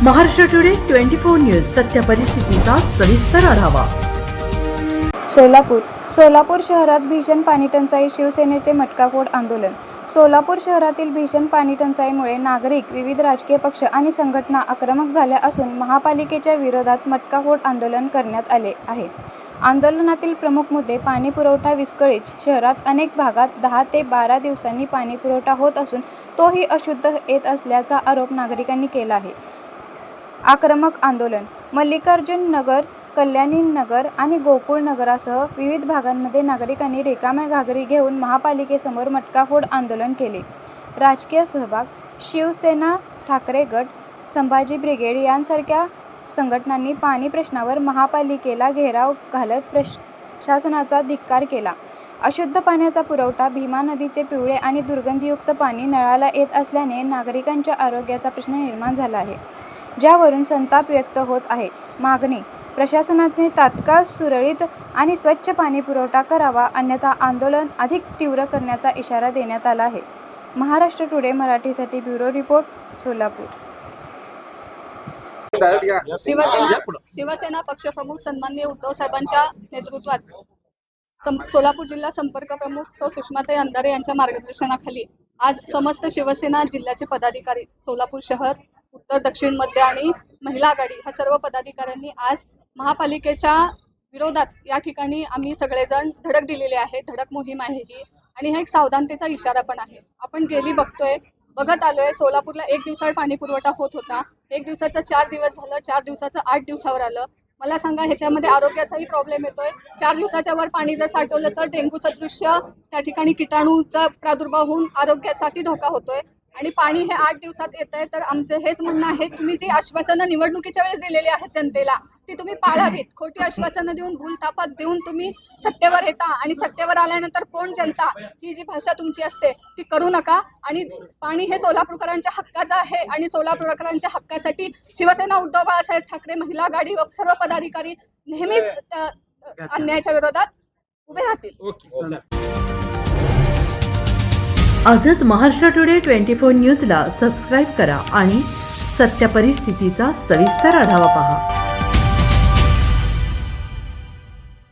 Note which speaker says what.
Speaker 1: Maharashtra today 24 news सत्य परिस्थितीचा सविस्तर आढावा।
Speaker 2: सोलापूर शहरात भीषण पाणीटंचाई, शिवसेनेचे मटकाफोड आंदोलन। सोलापूर शहरातील भीषण पाणीटंचाईमुळे नागरिक, विविध राजकीय पक्ष आणि संघटना आक्रमक झाल्या असून महापालिकेच्या विरोधात मटकाफोड आंदोलन करण्यात आले आहे। आंदोलनातील प्रमुख मुद्दे पाणी पुरवठा विस्कळीत। शहरात अनेक भागात 10 ते 12 दिवसांनी पाणी पुरवठा होत असून तोही अशुद्ध येत असल्याचा आरोप नागरिकांनी केला आहे। आक्रमक आंदोलन। मल्लिकार्जुन नगर, कल्याणी नगर आणि गोकुळ नगरासह विविध भागांमध्ये नागरिकांनी रिकाम्या घागरी घेऊन महापालिकेसमोर मटकाफोड आंदोलन केले। राजकीय सहभाग। शिवसेना, ठाकरे गट, संभाजी ब्रिगेड यांसारख्या संघटनांनी पाणी प्रश्नावर महापालिकेला घेराव घालत प्रशासनाचा धिक्कार केला। अशुद्ध पाण्याचा पुरवठा। भीमा नदीचे पिवळे आणि दुर्गंधीयुक्त पाणी नळाला येत असल्याने नागरिकांच्या आरोग्याचा प्रश्न निर्माण झाला आहे, ज्यावरून संताप व्यक्त होत आहे। मागणी। प्रशासनाने तात्काळ सुरळीत आणि स्वच्छ पाणी पुरवठा करावा, अन्यथा आंदोलन अधिक तीव्र करण्याचा इशारा देण्यात आला आहे। महाराष्ट्र टुडे मराठीसाठी ब्युरो रिपोर्ट, सोलापूर।
Speaker 3: शिवसेना पक्षप्रमुख सन्माननीय उद्धव साहेबांच्या नेतृत्वात सोलापूर जिल्हा संपर्क प्रमुख सौ सुषमाताई अंधारे यांच्या मार्गदर्शनाखाली आज समस्त शिवसेना जिल्ह्याचे पदाधिकारी, सोलापूर शहर, उत्तर, दक्षिण, मध्य आणि महिला आघाडी ह्या सर्व पदाधिकाऱ्यांनी आज महापालिकेच्या विरोधात या ठिकाणी आम्ही सगळेजण धडक दिलेली आहे। धडक मोहीम आहे ही, आणि हा एक सावधानतेचा इशारा पण आहे। आपण गेली बघत आलोय, सोलापूरला 1 दिवसाआड पाणी पुरवठा होत होता, 1 दिवसाचा 4 दिवस झालं, 4 दिवसाचं 8 दिवसावर आलं। मला सांगा, ह्याच्यामध्ये आरोग्याचाही प्रॉब्लेम येतोय। 4 दिवसाच्या वर पाणी जर साठवलं तर डेंग्यू सदृश्य त्या ठिकाणी किटाणूचा प्रादुर्भाव होऊन आरोग्यासाठी धोका होतोय। आणि पाणी हे 8 दिवसात येत आहे, तर आमचं हेच म्हणणं आहे, तुम्ही जी आश्वासनं निवडणुकीच्या वेळेस दिलेली आहेत जनतेला, ती तुम्ही पाळावीत। खोटी आश्वासनं देऊन, भूलथापात देऊन तुम्ही सत्तेवर येता, आणि सत्तेवर आल्यानंतर कोण जनता, ही जी भाषा तुमची असते ती करू नका। आणि पाणी हे सोलापूरकरांच्या हक्काचं आहे, आणि सोलापूरकरांच्या हक्कासाठी शिवसेना उद्धव बाळासाहेब ठाकरे महिला आघाडी व सर्व पदाधिकारी नेहमीच अन्यायाच्या विरोधात उभे राहतील।
Speaker 1: आजच महाराष्ट्र टुडे 24 न्यूजला सबस्क्राईब करा आणि सत्य परिस्थितीचा सविस्तर आढावा पहा।